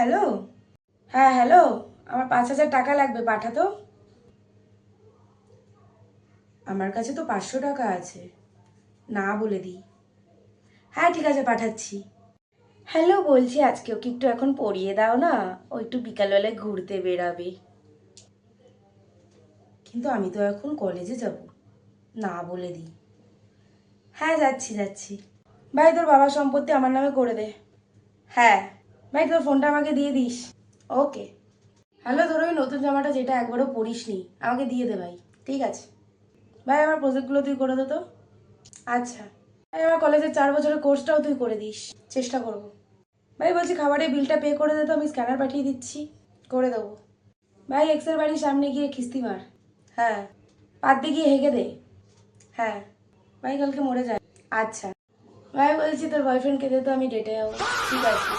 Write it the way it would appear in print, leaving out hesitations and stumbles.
Hello. হ্যাঁ hello, আমার 5,000 টাকা লাগবে, পাঠাতো। আমার কাছে তো 500 টাকা আছে, না বলে দিই। হ্যাঁ ঠিক আছে, পাঠাচ্ছি। হ্যালো, বলছি আজকে ওকে একটু এখন পড়িয়ে দাও না, ও একটু বিকালবেলায় ঘুরতে বেরাবে। কিন্তু আমি তো এখন কলেজে যাব, না বলে দিই। হ্যাঁ যাচ্ছি যাচ্ছি। ভাই তোর বাবার সম্পত্তি আমার নামে করে দে। হ্যাঁ। ভাই তোর ফোনটা আমাকে দিয়ে দিস। ওকে। হ্যালো, তোর ওই নতুন জামাটা যেটা একবারও পরিসনি আমাকে দিয়ে দে ভাই। ঠিক আছে ভাই, আমার প্রজেক্টগুলো তুই করে দে তো। আচ্ছা ভাই, আমার কলেজের 4 বছরের কোর্সটাও তুই করে দিস, চেষ্টা করব। ভাই বলছি খাবারের বিলটা পে করে দে তো, আমি স্ক্যানার পাঠিয়ে দিচ্ছি। করে দেবো। ভাই এক্সের বাড়ির সামনে গিয়ে খিস্তি মার। হ্যাঁ। পাদ্দে গিয়ে হেগে দে। হ্যাঁ। ভাই কালকে মরে যায়। আচ্ছা ভাই, বলছি তোর বয়ফ্রেন্ডকে দে তো, আমি ডেটে যাবো। ঠিক আছে।